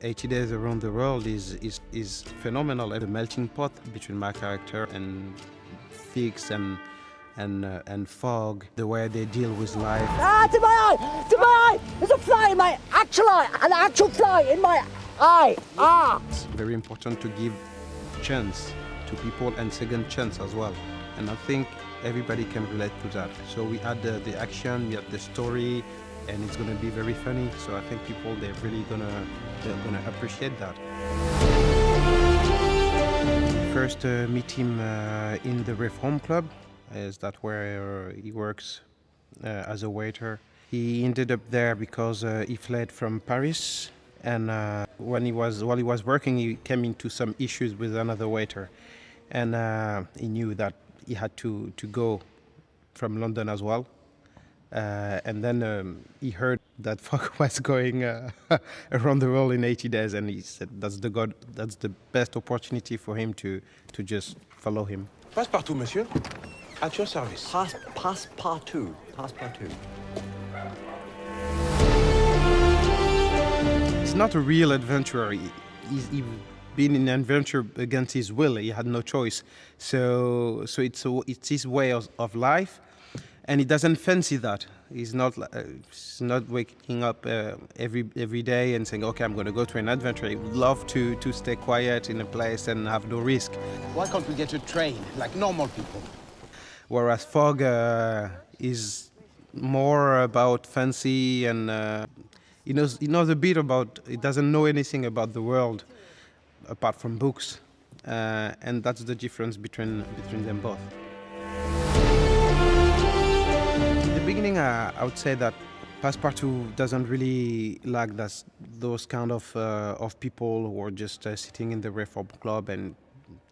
80 Days Around the World is phenomenal. The melting pot between my character and Fix and Fog, the way they deal with life. Ah, to my eye! To my eye! There's a fly in my actual eye! An actual fly in my eye! Ah! It's very important to give chance to people and second chance as well. And I think everybody can relate to that. So we add the action, we add the story, and it's gonna be very funny. So I think people, they're gonna appreciate that. First meet him in the Reform Club. Is that where he works as a waiter. He ended up there because he fled from Paris, and while he was working, he came into some issues with another waiter, and he knew that he had to go from London as well. And then he heard that Fog was going around the world in 80 days, and he said that's the best opportunity for him to just follow him. Passe-partout, monsieur. At your service. Passe-partout. Passe-partout. He's not a real adventurer. He's been in an adventure against his will. He had no choice. So it's his way of life, and he doesn't fancy that. He's not waking up every day and saying, "Okay, I'm going to go to an adventure." He would love to stay quiet in a place and have no risk. Why can't we get a train like normal people? Whereas Fog is more about fancy, and he knows a bit about. He doesn't know anything about the world apart from books, and that's the difference between them both. In the beginning, I would say that Passepartout doesn't really like those kind of people who are just sitting in the Reform Club and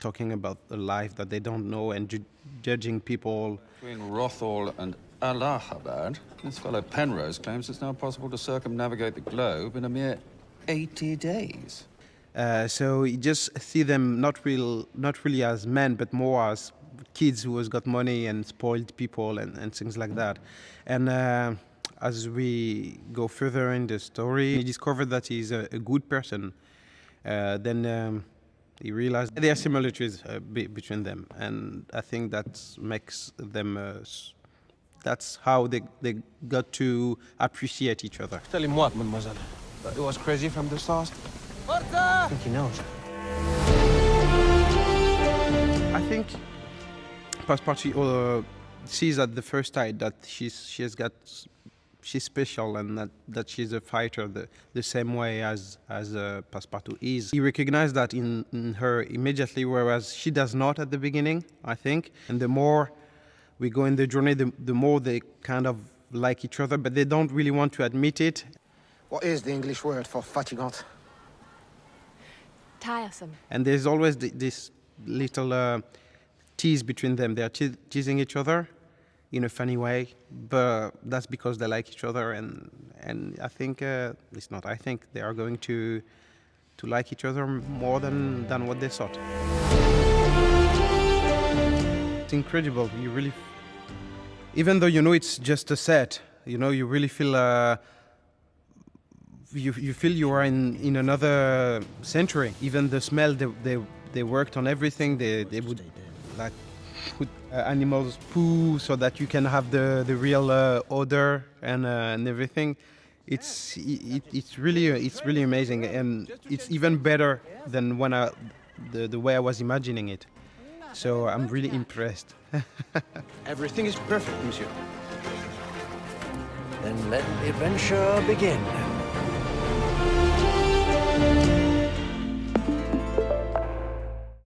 talking about a life that they don't know and judging people. Between Rothal and Allahabad, this fellow Penrose claims it's now possible to circumnavigate the globe in a mere 80 days. So you just see them not really as men, but more as kids who has got money and spoiled people and things like that. And as we go further in the story, he discovered that he's a good person. Then he realized there are similarities between them, and I think that makes them. That's how they got to appreciate each other. Tell-moi, mademoiselle. It was crazy from the start. I think he knows. I think Passepartout sees at the first sight that she's special, and that she's a fighter the same way as Passepartout is. He recognized that in her immediately, whereas she does not at the beginning, I think. And the more we go in the journey, the more they kind of like each other, but they don't really want to admit it. What is the English word for fatigant? Tiresome. And there's always this little tease between them. They're teasing each other in a funny way, but that's because they like each other, and I think it's not. I think they are going to like each other more than what they thought. It's incredible. You really, even though it's just a set, you really feel. You feel you are in another century. Even the smell, they worked on everything. They would like put animals poo so that you can have the real odor and everything. It's really amazing, and it's even better than when the way I was imagining it. So I'm really impressed. Everything is perfect, monsieur. Then let the adventure begin.